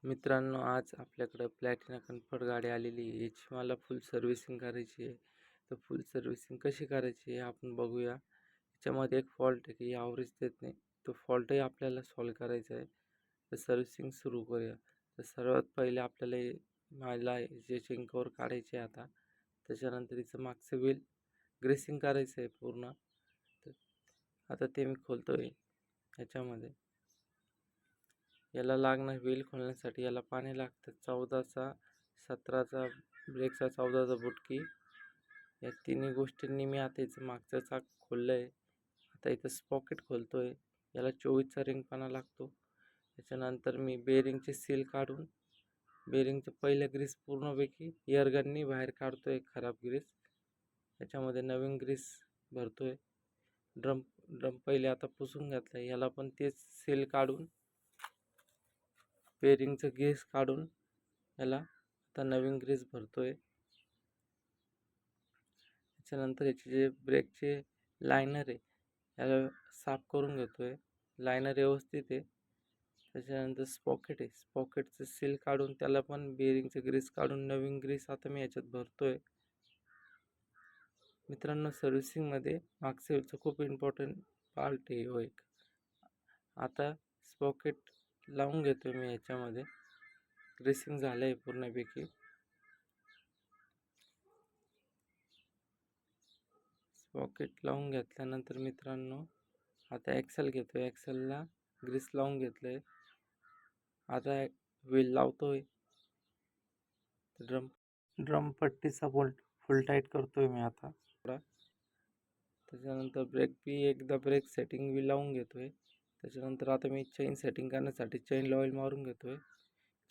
मित्रांनो, आज आपल्याकडं प्लॅटिना कम्फर्ट गाडी आलेली आहे. याची मला फुल सर्व्हिसिंग करायची आहे. तर फुल सर्व्हिसिंग कशी करायची हे आपण बघूया. याच्यामध्ये एक फॉल्ट आहे की ॲव्हरेज देत नाही. तो फॉल्टही आपल्याला सॉल्व करायचा आहे. तर सर्व्हिसिंग सुरू करूया. तर सर्वात पहिले आपल्याला मला जे चिंक कव्हर काढायचे आहे आता. त्याच्यानंतर हिचं मागचं व्हील ग्रेसिंग करायचं आहे पूर्ण. तर आता ते मी खोलतो आहे ह्याच्यामध्ये. याला लागणार व्हील खोलण्यासाठी याला पाणी लागतं. 14चा 17चा ब्रेकचा 14चा बुटकी. या तिन्ही गोष्टींनी मी आता याचं मागचं चाक खोललं आहे. आता इथं स्पॉकेट खोलतो आहे. याला 24चा रिंगपणा लागतो. त्याच्यानंतर मी बेरिंगचे सील काढून बेरिंगचं पहिलं ग्रीस पूर्णपैकी एअरगननी बाहेर काढतो आहे खराब ग्रीस. त्याच्यामध्ये नवीन ग्रीस भरतो आहे. ड्रम ड्रम पहिले आता पुसून घातला आहे. याला पण तेच सील काढून बेरिंगचं ग्रीस काढून याला आता नवीन ग्रीस भरतोय. त्याच्यानंतर याचे जे ब्रेकचे लायनर आहे याला साफ करून घेतोय. लायनर व्यवस्थित आहे. त्याच्यानंतर स्पॉकेट आहे. स्पॉकेटचं सील काढून त्याला पण बेरिंगचं ग्रीस काढून नवीन ग्रीस आता मी याच्यात भरतोय. मित्रांनो, सर्व्हिसिंगमध्ये मागच्या व्हीलचं खूप इम्पॉर्टंट पार्ट आहे हो एक. आता स्पॉकेट लावून घेतोय मी याच्यामध्ये. ग्रीसिंग झालं आहे पूर्णपैकी. स्पॉकेट लावून घेतल्यानंतर मित्रांनो आता ॲक्सेल घेतो आहे. ॲक्सेलला ग्रीस लावून घेतलं आहे. आता व्हील लावतो आहे. ड्रम पट्टीचा बोल्ट फुल टाईट करतो आहे मी आता. त्याच्यानंतर ब्रेक बी एकदा ब्रेक सेटिंग बी लावून घेतो आहे. त्याच्यानंतर आता मी चेन सेटिंग करण्यासाठी चेन ऑईल मारून घेतो आहे.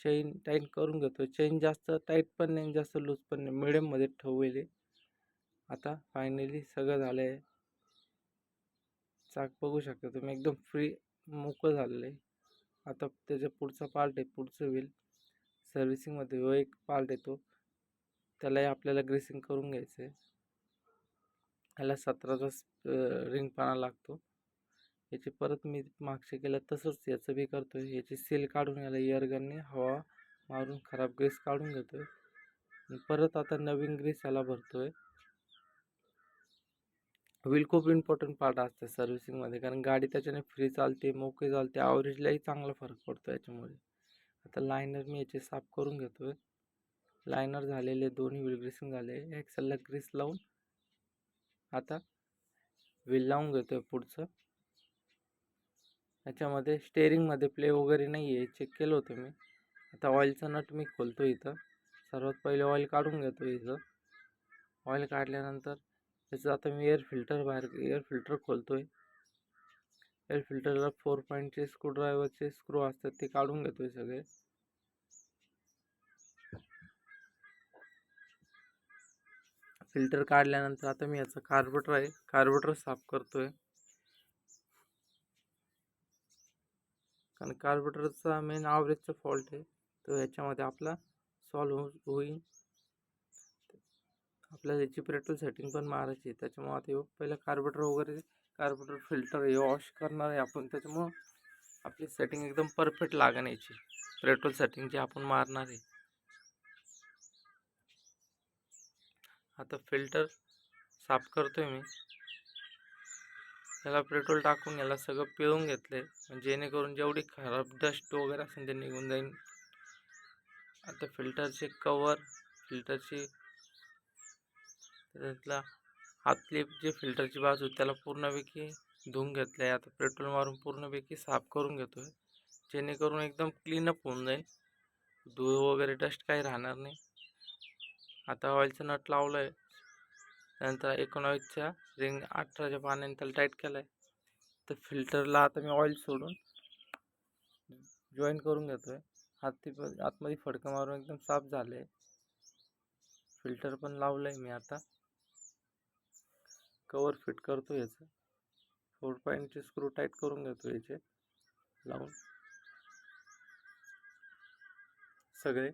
चेन टाईट करून घेतो आहे. चेन जास्त टाईट पण नाही जास्त लूज पण नाही, मिडियममध्ये ठेवले. आता फायनली सगळं झालं आहे. चाक बघू शकता तुम्ही एकदम फ्री मोकळं झालेलं आहे. आता त्याच्या पुढचा पार्ट आहे, पुढचं व्हील सर्व्हिसिंगमध्ये हो एक पार्ट येतो, त्यालाही आपल्याला ग्रीसिंग करून घ्यायचं आहे. याला 17चा रिंगपणा लागतो. याची परत मी मागचे केलं तसंच याचं बी करतो आहे. याची सील काढून याला एअरगनने हवा मारून खराब ग्रीस काढून घेतो आहे. आणि परत आता नवीन ग्रीस याला भरतो आहे. व्हील खूप इम्पॉर्टंट पार्ट असते सर्व्हिसिंगमध्ये, कारण गाडी त्याच्याने फ्री चालते, मोकळी चालते, ॲव्हरेजलाही चांगला फरक पडतो याच्यामुळे. आता लायनर मी याचे साफ करून घेतो आहे. लायनर झालेले, दोन्ही व्हील ग्रीसिंग झाले. ॲक्सेलला ग्रीस लावून आता व्हील लावून घेतो आहे पुढचं. याच्यामध्ये स्टेअरिंगमध्ये प्ले वगैरे नाही आहे, चेक केलं होतं मी. आता ऑइलचा नट मी खोलतो इथं. सर्वात पहिले ऑइल काढून घेतो इथं. ऑइल काढल्यानंतर त्याचं आता मी एअर फिल्टर खोलतो आहे. एअर फिल्टरला 4 पॉईंटचे स्क्रूड्रायव्हरचे स्क्रू असतात ते काढून घेतो आहे सगळे. फिल्टर काढल्यानंतर आता मी याचा कार्बोरेटर साफ करतो आहे. कारण कार्बोरेटरचा मेन ॲव्हरेजचा फॉल्ट आहे, तो याच्यामध्ये आपला सॉल्व होईल. आपल्याला याची पेट्रोल सेटिंग पण मारायची आहे. त्याच्यामुळे आता पहिलं कार्बोरेटर फिल्टर हे वॉश करणार आहे आपण. त्याच्यामुळं आपली सेटिंग एकदम परफेक्ट लागण याची पेट्रोल सेटिंग जी आपण मारणार आहे. आता फिल्टर साफ करतोय मी. याला पेट्रोल टाकून याला सगळं पिळून घेतलंय, जेणेकरून जेवढी खराब डस्ट वगैरे असेल ते निघून जाईल. आता फिल्टरचे कवर, फिल्टरची त्यातला आतली जी फिल्टरची बाजू त्याला पूर्णपैकी धुवून घेतलं आहे. आता पेट्रोल मारून पूर्णपैकी साफ करून घेतो आहे, जेणेकरून एकदम क्लीनअप होऊन जाईल, धूळ वगैरे डस्ट काही राहणार नाही. आता ऑइलचं नट लावलं आहे. त्यानंतर 19च्या रिंग 18च्या पाण्याने त्याला टाईट केलं आहे. तर फिल्टरला आता मी ऑइल सोडून जॉईन करून घेतो आहे. आतमध्ये फडकं मारून एकदम साफ झालं आहे. फिल्टर पण लावलं आहे मी. आता कवर फिट करतो याचं. 4 पॉईंटचे स्क्रू टाईट करून घेतो याचे लावून सगळे.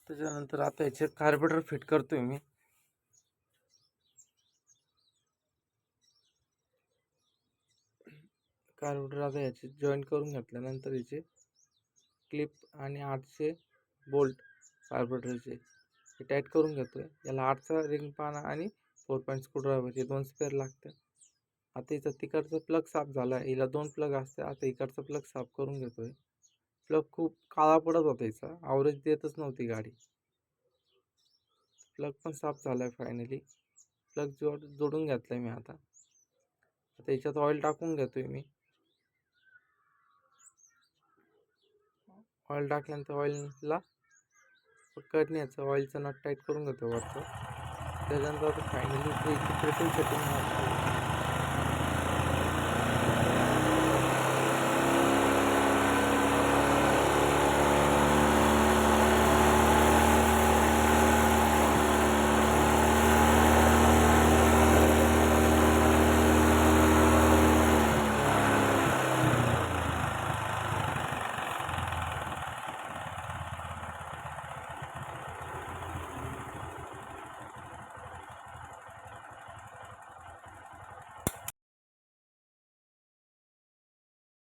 त्याच्यानंतर आता याचे कार्बोरेटर फिट करतोय मी. कार्बोरेटर आता याचे जॉईन करून घेतल्यानंतर याचे क्लिप आणि 8चे बोल्ट कार्बोरेटरचे हे टाईट करून घेतो आहे. याला 8चा रिंग पाना आणि 4 पॉईंट स्क्रूड्रायव्हर हे 2 स्पेअर लागतं. आता इथं तिकडचा प्लग साफ झाला आहे. हिला 2 प्लग असते. आता इकडचा प्लग साफ करून घेतो आहे. प्लग खूप काळा पडत होता हिचा, ॲव्हरेज देतच नव्हती गाडी. प्लग पण साफ झाला आहे फायनली. प्लग जोडून घेतला आहे मी आता याच्यात ऑइल टाकून घेतो आहे मी. ऑइल टाकल्यानंतर ऑइलला पकडण्याचं ऑइलचं नट टाईट करून घेतो वरचं. त्याच्यानंतर आता फायनली पेट्रोल सेटिंग मारतो.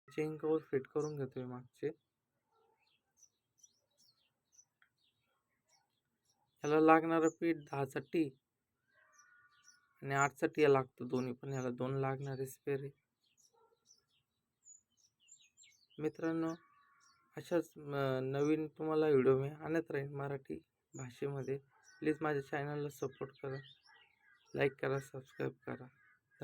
चेन कवर फिट करून घेतोय मागचे. याला लागणारं पीठ 10चा टी आणि 8चा टी लागतो, दोन्ही पण. याला 2 लागणारे स्पेअर आहे. मित्रांनो, अशाच नवीन तुम्हाला व्हिडिओ मी आणत राहीन मराठी भाषेमध्ये. प्लीज माझ्या चॅनलला सपोर्ट करा, लाईक करा, सबस्क्राईब करा.